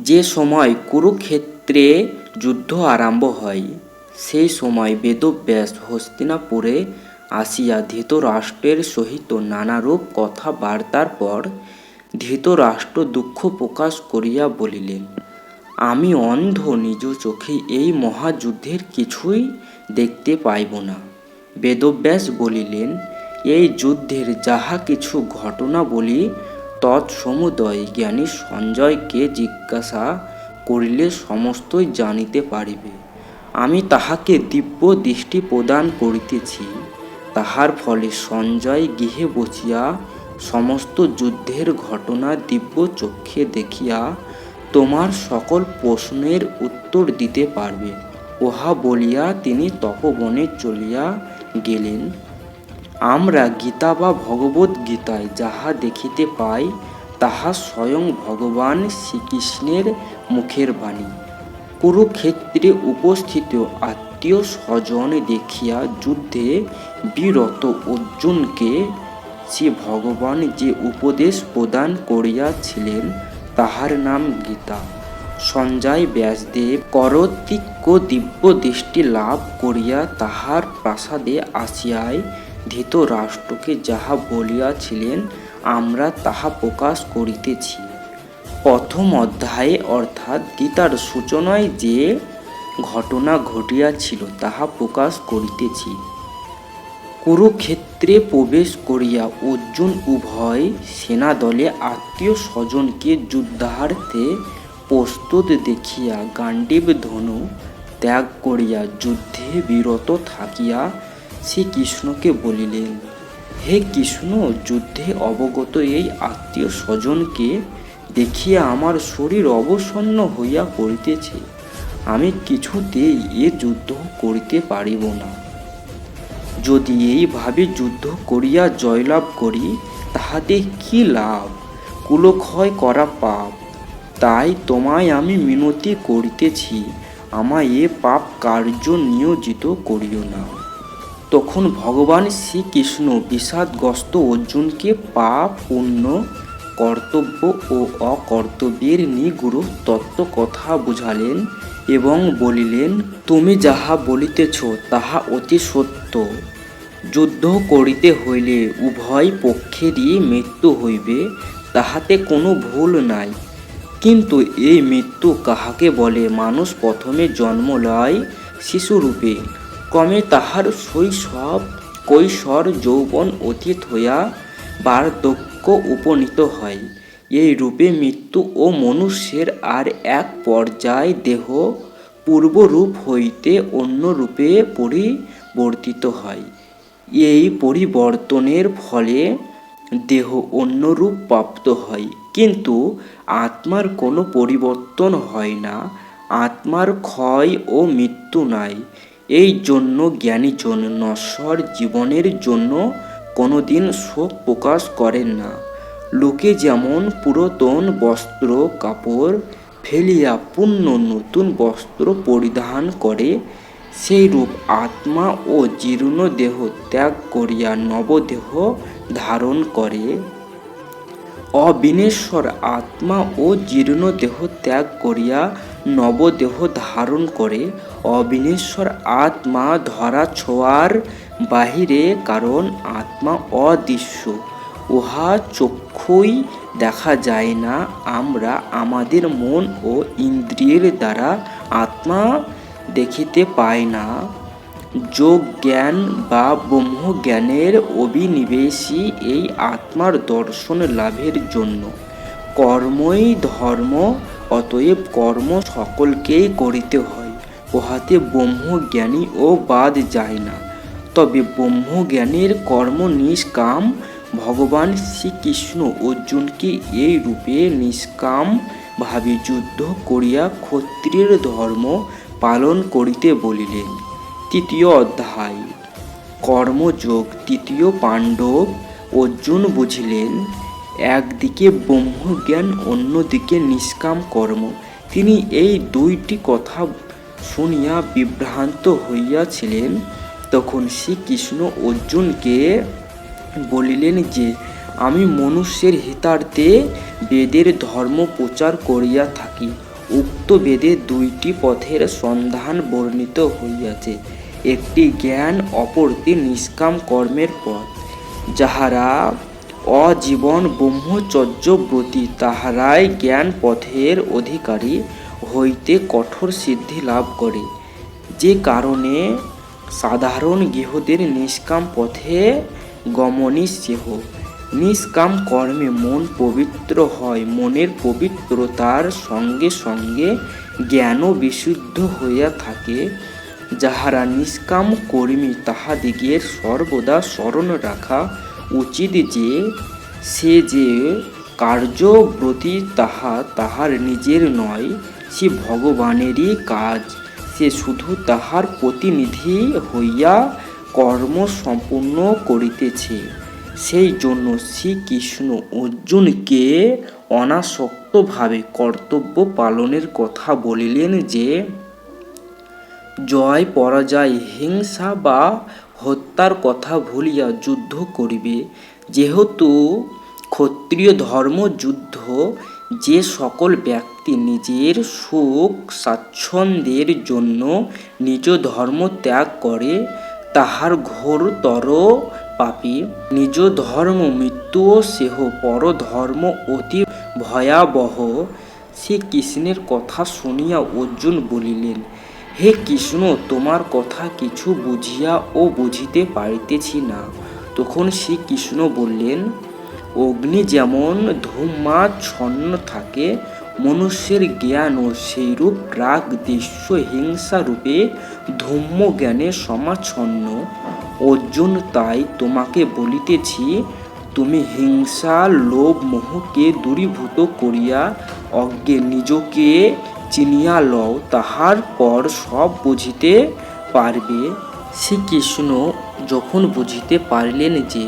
যে সময় কুরুক্ষেত্রে যুদ্ধ আরম্ভ হয়, সেই সময় বেদব্যাস হস্তিনাপুরে আসিয়া ধৃতরাষ্ট্রের সহিত নানারূপ কথাবার্তার পর ধৃতরাষ্ট্র দুঃখ প্রকাশ করিয়া বলিলেন, আমি অন্ধ, নিজ চোখে এই মহাযুদ্ধের কিছুই দেখতে পাইব না। বেদব্যাস বলিলেন, এই যুদ্ধের যাহা কিছু ঘটনা বলি তৎসমুদয় জ্ঞানী সঞ্জয়কে জিজ্ঞাসা করিলে সমস্তই জানিতে পারিবে। আমি তাহাকে দিব্য দৃষ্টি প্রদান করিতেছি, তাহার ফলে সঞ্জয় গৃহে বসিয়া সমস্ত যুদ্ধের ঘটনা দিব্য চক্ষে দেখিয়া তোমার সকল প্রশ্নের উত্তর দিতে পারবে। উহা বলিয়া তিনি তপবনে চলিয়া গেলেন। আমরা গীতা বা ভগবদ্গীতায় যাহা দেখিতে পাই, তাহা স্বয়ং ভগবান শ্রীকৃষ্ণের মুখের বাণী। কুরুক্ষেত্রে উপস্থিত আত্মীয় স্বজন দেখিয়া যুদ্ধে বিরত অর্জুনকে শ্রী ভগবান যে উপদেশ প্রদান করিয়াছিলেন, তাহার নাম গীতা। সঞ্জয় ব্যাসদেব কর্তৃক দিব্য দৃষ্টি লাভ করিয়া তাহার প্রাসাদে আসিয়াই ধৃতরাষ্ট্রকে যাহা বলিয়াছিলেন, আমরা তাহা প্রকাশ করিতেছি। প্রথম অধ্যায়ে অর্থাৎ গীতার সূচনায় যে ঘটনা ঘটিয়াছিল তাহা প্রকাশ করিতেছি। কুরুক্ষেত্রে প্রবেশ করিয়া অর্জুন উভয় সেনাদলে আত্মীয় স্বজনকে যুদ্ধার্থে প্রস্তুত দেখিয়া গাণ্ডীব ধনু ত্যাগ করিয়া যুদ্ধে বিরত থাকিয়া শ্রীকৃষ্ণকে বলিলেন, হে কৃষ্ণ, যুদ্ধে অবগত এই আত্মীয় স্বজনকে দেখিয়া আমার শরীর অবসন্ন হইয়া পড়িতেছে। আমি কিছুতেই এ যুদ্ধ করিতে পারিব না। যদি এইভাবে যুদ্ধ করিয়া জয়লাভ করি, তাহাতে কি লাভ? কুলক্ষয় করা পাপ। তাই তোমায় আমি মিনতি করিতেছি, আমায় এ পাপ কার্য নিয়োজিত করিও না। তখন ভগবান শ্রীকৃষ্ণ বিষাদগ্রস্ত অর্জুনকে পাপ, পুণ্য, কর্তব্য ও অকর্তব্যের নিগূঢ় তত্ত্ব কথা বুঝালেন এবং বলিলেন, তুমি যাহা বলিতেছ তাহা অতি সত্য। যুদ্ধ করিতে হইলে উভয় পক্ষেরই মৃত্যু হইবে, তাহাতে কোনো ভুল নাই। কিন্তু এই মৃত্যু কাহাকে বলে? মানুষ প্রথমে জন্ম লয় শিশুরূপে, ক্রমে তাহার শৈশব, কৈশোর, যৌবন অতীত হইয়া বার্ধক্য উপনীত হয়। এই রূপে মৃত্যু ও মনুষ্যের আর এক পর্যায় দেহ পূর্বরূপ হইতে অন্য রূপে পরিবর্তিত হয়। এই পরিবর্তনের ফলে দেহ অন্য রূপ প্রাপ্ত হয়, কিন্তু আত্মার কোনো পরিবর্তন হয় না। আত্মার ক্ষয় ও মৃত্যু নাই। এই জন্য জ্ঞানীজন নশ্বর জীবনের জন্য কোনোদিন শোক প্রকাশ করেন না। লোকে যেমন পুরাতন বস্ত্র কাপড় ফেলিয়া পুনঃ নতুন বস্ত্র পরিধান করে, সেইরূপ আত্মা ও জীর্ণ দেহ ত্যাগ করিয়া নবদেহ ধারণ করে। অবিনেশ্বর আত্মা ও জীর্ণ দেহ ত্যাগ করিয়া নবদেহ ধারণ করে। অবিনেশ্বর আত্মা ধরা ছোঁয়ার বাহিরে, কারণ আত্মা অদৃশ্য, উহা চক্ষুই দেখা যায় না। আমরা আমাদের মন ও ইন্দ্রিয়ের দ্বারা আত্মা দেখিতে পাই না। যোগ জ্ঞান বা ব্রহ্মজ্ঞানের অভিনিবেশই এই আত্মার দর্শন লাভের জন্য। কর্মই ধর্ম, অতএব কর্ম সকলকেই করিতে হয়, উহাতে ব্রহ্মজ্ঞানী ও বাদ যায় না। তবে ব্রহ্মজ্ঞানের কর্ম নিষ্কাম। ভগবান শ্রীকৃষ্ণ অর্জুনকে এই রূপে নিষ্কাম ভাবে যুদ্ধ করিয়া ক্ষত্রিয়ের ধর্ম পালন করিতে বলিলেন। তৃতীয় অধ্যায় কর্মযোগ। তৃতীয় পাণ্ডব। অর্জুন বুঝিলেন, একদিকে ব্রহ্মজ্ঞান, অন্যদিকে নিষ্কাম কর্ম। তিনি এই দুইটি কথা শুনিয়া বিভ্রান্ত হইয়াছিলেন। তখন শ্রীকৃষ্ণ অর্জুনকে বলিলেন যে, আমি মনুষ্যের হিতার্থে বেদের ধর্ম প্রচার করিয়া থাকি। উক্ত বেদে দুইটি পথের সন্ধান বর্ণিত হইয়াছে, একটি জ্ঞান, অপরটি নিষ্কাম কর্মের পথ। যাহারা অজীবন ব্রহ্মচর্যব্রতী তাহারাই জ্ঞান পথের অধিকারী হইতে কঠোর সিদ্ধি লাভ করে। যে কারণে সাধারণ গৃহদের নিষ্কাম পথে গমনই শ্রেয়। নিষ্কাম কর্মে মন পবিত্র হয়, মনের পবিত্রতার সঙ্গে সঙ্গে জ্ঞানও বিশুদ্ধ হইয়া থাকে। যাহারা নিষ্কাম কর্মী তাহাদিগের সর্বদা স্মরণ রাখা উচিত যে সে যে কার্যব্রতী তাহা তাহার নিজের নয়, সে ভগবানেরই কাজ। সে শুধু তাহার প্রতিনিধি হইয়া কর্ম সম্পূর্ণ করিতেছে। সেই জন্য শ্রীকৃষ্ণ অর্জুনকে অনাসক্তভাবে কর্তব্য পালনের কথা বলিলেন যে জয় পরাজয়, হিংসা বা হত্যার কথা ভুলিয়া যুদ্ধ করিবে। যেহেতু ক্ষত্রিয় ধর্ম যুদ্ধ, যে সকল ব্যক্তি নিজের সুখ স্বাচ্ছন্দ্যের জন্য নিজ ধর্ম ত্যাগ করে তাহার ঘোরতর পাপী। নিজ ধর্ম মৃত্যুও সেহ পরধর্ম অতি ভয়াবহ। শ্রীকৃষ্ণের কথা শুনিয়া অর্জুন বলিলেন, হে কৃষ্ণ, তোমার কথা কিছু বুঝিয়া ও বুঝিতে পারিতেছি না। তখন শ্রীকৃষ্ণ বললেন, অগ্নি যেমন ধূমাচ্ছন্ন থাকে, মনুষ্যের জ্ঞানও সেইরূপ রাগ দ্বেষ হিংসা রূপে ধূম্র জ্ঞানে সমাচ্ছন্ন। অর্জুন, তাই তোমাকে বলিতেছি, তুমি হিংসা লোভ মোহকে দূরীভূত করিয়া অজ্ঞে নিজকে চিনিয়া লও, তাহার পর সব বুঝিতে পারবে। শ্রীকৃষ্ণ যখন বুঝিতে পারিলেন যে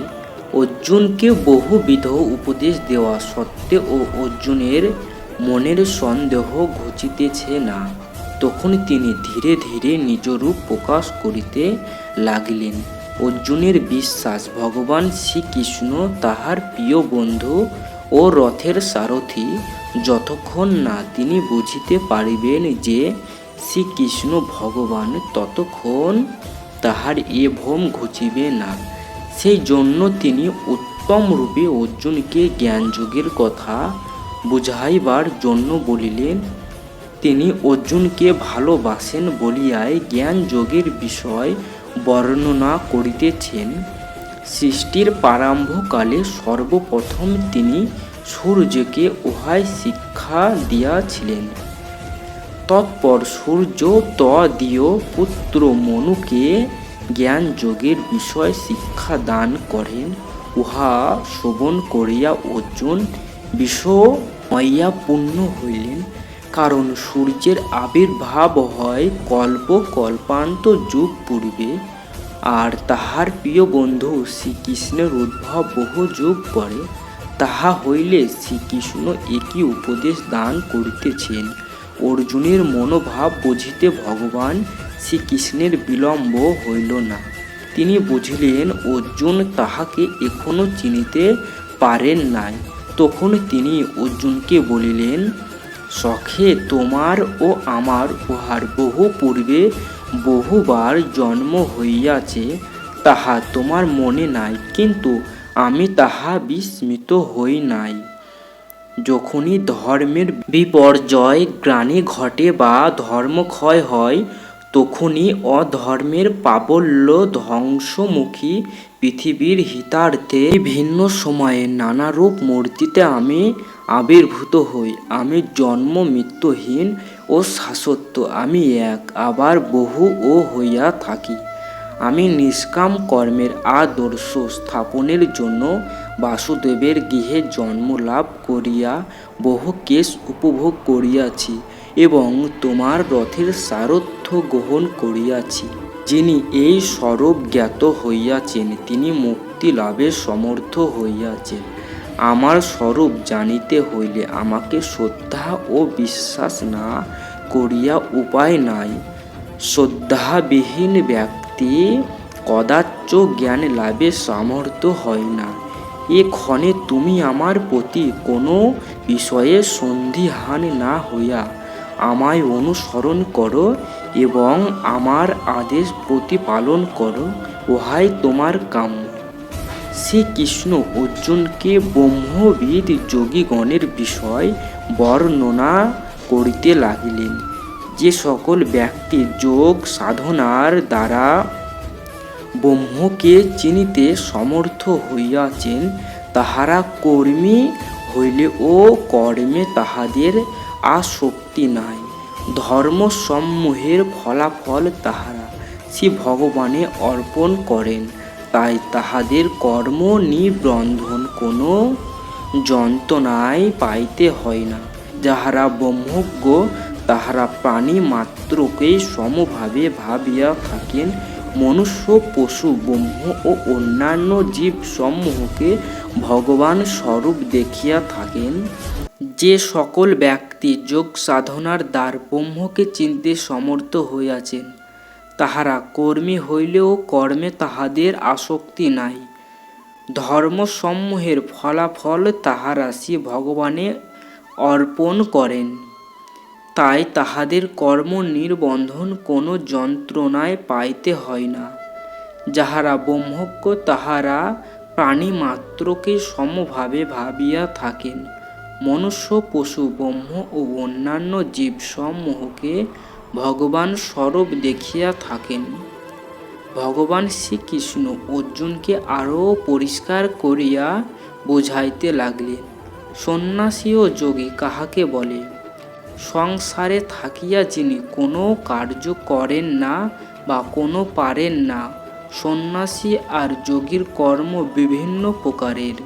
অর্জুনকে বহুবিধ উপদেশ দেওয়া সত্ত্বেও অর্জুনের মনের সন্দেহ ঘুচিতেছে না, তখন তিনি ধীরে ধীরে নিজ রূপ প্রকাশ করিতে লাগিলেন। অর্জুনের বিশ্বাস ভগবান শ্রীকৃষ্ণ তাহার প্রিয় বন্ধু ও রথের সারথি। যতক্ষণ না তিনি বুঝিতে পারিবেন যে শ্রীকৃষ্ণ ভগবান, ততক্ষণ তাহার এ ভ্রম ঘুচিবে না। সেই জন্য তিনি উত্তম রূপে অর্জুনকে জ্ঞানযোগের কথা বুঝাইবার জন্য বলিলেন। তিনি অর্জুনকে ভালোবাসেন বলিয়াই জ্ঞানযোগের বিষয় বর্ণনা করিতেছেন। সৃষ্টির প্রারম্ভকালে সর্বপ্রথম তিনি সূর্যকে উহাই শিক্ষা দিয়াছিলেন। তৎপর সূর্য তদীয় পুত্র মনুকে জ্ঞানযোগের বিষয় শিক্ষা দান করেন। উহা শ্রবণ করিয়া অর্জুন বিস্ময়াপন্ন হইলেন, কারণ সূর্যের আবির্ভাব হয় কল্প কল্পান্ত যুগ পূর্বে, আর তাহার প্রিয় বন্ধু শ্রীকৃষ্ণের উদ্ভব বহু যুগ পরে। তাহা হইলে শ্রীকৃষ্ণ একই উপদেশ দান করিতেছেন। অর্জুনের মনোভাব বুঝিতে ভগবান শ্রীকৃষ্ণের বিলম্ব হইল না। তিনি বুঝিলেন অর্জুন তাহাকে এখনো চিনিতে পারেন নাই। তখন তিনি অর্জুনকে বলিলেন, সখে, তোমার ও আমার উহার বহু পূর্বে বহুবার জন্ম হইয়াছে, তাহা তোমার মনে নাই, কিন্তু আমি তাহা বিস্মৃত হই নাই। যখনই ধর্মের বিপর্যয় গ্লানি ঘটে বা ধর্মক্ষয় হয়, তখনই অধর্মের প্রাবল্য ধ্বংসমুখী পৃথিবীর হিতার্থে ভিন্ন সময়ে নানারূপ মূর্তিতে আমি আবির্ভূত হই। আমি জন্ম মৃত্যুহীন ও শাশ্বত, আমি এক, আবার বহু ও হইয়া থাকি। আমি নিষ্কাম কর্মের আদর্শ স্থাপনের জন্য বাসুদেবের গৃহে জন্ম লাভ করিয়া বহু কেশ উপভোগ করিয়াছি এবং তোমার রথের সারথ্য গ্রহণ করিয়াছি। যিনি এই স্বরূপ জ্ঞাত হইয়াছেন, তিনি মুক্তি লাভে সমর্থ হইয়াছেন। আমার স্বরূপ জানিতে হইলে আমাকে শ্রদ্ধা ও বিশ্বাস না করিয়া উপায় নাই। শ্রদ্ধাবিহীন ব্যক্তি কদাচ জ্ঞান লাভে সামর্থ্য হয় না। এক্ষণে তুমি আমার প্রতি কোনো বিষয়ে সন্দিহান না হইয়া আমায় অনুসরণ করো এবং আমার আদেশ প্রতিপালন করো, উহাই তোমার কাম্য। শ্রীকৃষ্ণ অর্জুনকে ব্রহ্মবিদ যোগীগণের বিষয় বর্ণনা করিতে লাগিলেন। যে সকল ব্যক্তি যোগ সাধনার দ্বারা ব্রহ্মকে চিনিতে সমর্থ হইয়াছেন, তাহারা কর্মী হইলে ও কর্মে তাহাদের আসক্তি নাই। ধর্মসমূহের ফলাফল তাহারা শ্রী ভগবানে অর্পণ করেন, তাই তাহাদের কর্ম নিবন্ধন কোনো যন্ত্রণায় পাইতে হয় না। যাহারা ব্রহ্মজ্ঞ তাহারা প্রাণী মাত্রকেই সমভাবে ভাবিয়া থাকেন। মনুষ্য, পশু, ব্রহ্ম ও অন্যান্য জীব সমূহকে ভগবান স্বরূপ দেখিয়া থাকেন। যে সকল ব্যক্তি যোগ সাধনার দ্বারা ব্রহ্মকে চিনতে সমর্থ হইয়াছেন, তাহারা কর্মী হইলেও কর্মে তাহাদের আসক্তি নাই। ধর্মসমূহের ফলাফল তাহারা শ্রী ভগবানে অর্পণ করেন, তাই তাহাদের কর্ম নিবন্ধন কোনো যন্ত্রণায় পাইতে হয় না। যাহারা ব্রহ্মজ্ঞ তাহারা প্রাণীমাত্রকে সমভাবে ভাবিয়া থাকেন। মনুষ্য, পশু, ব্রহ্ম ও অন্যান্য জীবসমূহকে ভগবান স্বরূপ দেখিয়া থাকেন। ভগবান শ্রীকৃষ্ণ অর্জুনকে আরও পরিষ্কার করিয়া বুঝাইতে লাগলেন। সন্ন্যাসী ও যোগী কাহাকে বলে? সংসারে থাকিয়া যিনি কোনো কার্য করেন না বা কোনো পারেন না। সন্ন্যাসী আর যোগীর কর্ম বিভিন্ন প্রকারের।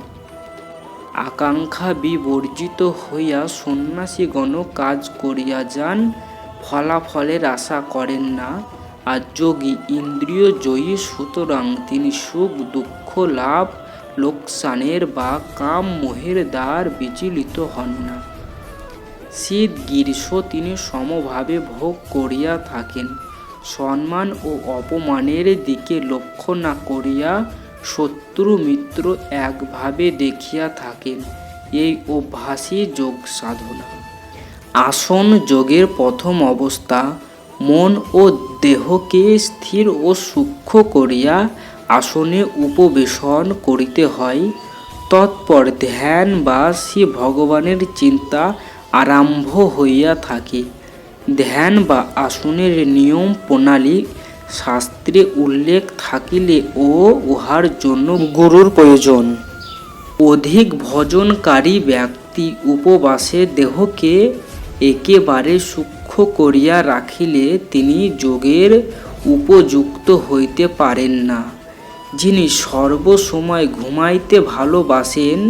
আকাঙ্ক্ষা বিবর্জিত হইয়া সন্ন্যাসীগণ কাজ করিয়া যান, ফলাফলের আশা করেন না। আর যোগী ইন্দ্রিয় জয়ী, সুতরাং তিনি সুখ দুঃখ, লাভ লোকসানের বা কাম মোহের দ্বার বিচলিত হন না। শীত গ্রীষ্ম তিনি সমভাবে ভোগ করিয়া থাকেন। সম্মান ও অপমানের দিকে লক্ষ্য না করিয়া শত্রু মিত্র একভাবে দেখিয়া থাকেন। এই অভ্যাসই যোগ সাধনা। আসন যোগের প্রথম অবস্থা। মন ও দেহকে স্থির ও সূক্ষ্ম করিয়া আসনে উপবেশন করিতে হয়। তৎপর ধ্যান বা শ্রী ভগবানের চিন্তা আরম্ভ হইয়া থাকে। ধ্যান বা আসনের নিয়ম প্রণালী শাস্ত্রে উল্লেখ থাকিলে ও উহার জন্য গুরুর প্রয়োজন। অধিক ভজনকারী ব্যক্তি উপবাসে দেহকে একেবারে সূক্ষ্ম করিয়া রাখিলে তিনি যোগের উপযুক্ত হইতে পারেন না। যিনি সর্বসময় ঘুমাইতে ভালোবাসেন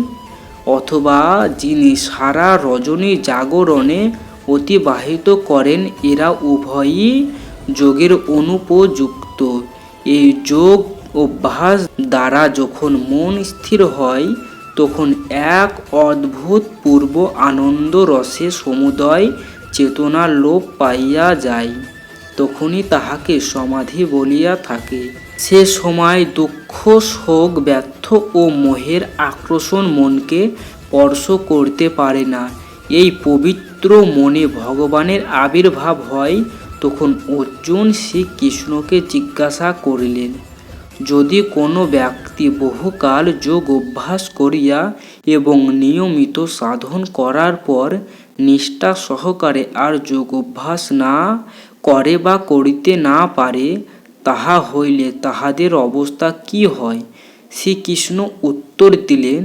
অথবা যিনি সারা রজনী জাগরণে অতিবাহিত করেন, এরা উভয়ই যোগের অনুপযুক্ত। এই যোগ অভ্যাস দ্বারা যখন মন স্থির হয়, তখন এক অদ্ভুত পূর্ব আনন্দ রসে সমুদয় চেতনা লোপ পাইয়া যায়। তখনই তাহাকে সমাধি বলিয়া থাকে। সে সময় দুঃখ, শোক, ব্যর্থ ও মোহের আকর্ষণ মনকে স্পর্শ করতে পারে না। এই পবিত্র মনে ভগবানের আবির্ভাব হয়। তখন অর্জুন শ্রীকৃষ্ণকে জিজ্ঞাসা করিলেন, যদি কোনো ব্যক্তি বহুকাল যোগ অভ্যাস করিয়া এবং নিয়মিত সাধন করার পর নিষ্ঠা সহকারে আর যোগ অভ্যাস না করে বা করিতে না পারে, তাহা হইলে তাহাদের অবস্থা কি হয়? শ্রীকৃষ্ণ উত্তর দিলেন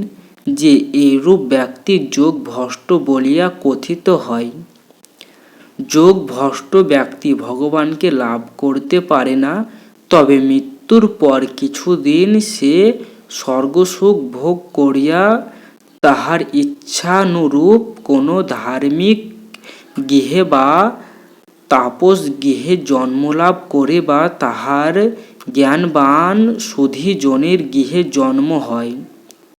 যে এইরূপ ব্যক্তি যোগ ভ্রষ্ট বলিয়া কথিত হয়। যোগ ভ্রষ্ট ব্যক্তি ভগবানকে লাভ করতে পারে না, তবে মৃত্যুর পর কিছুদিন সে স্বর্গসুখ ভোগ করিয়া তাহার ইচ্ছানুরূপ কোনো ধার্মিক গৃহে বা তাপস গৃহে জন্মলাভ করে বা তাহার জ্ঞানবান সুধীজনের গৃহে জন্ম হয়।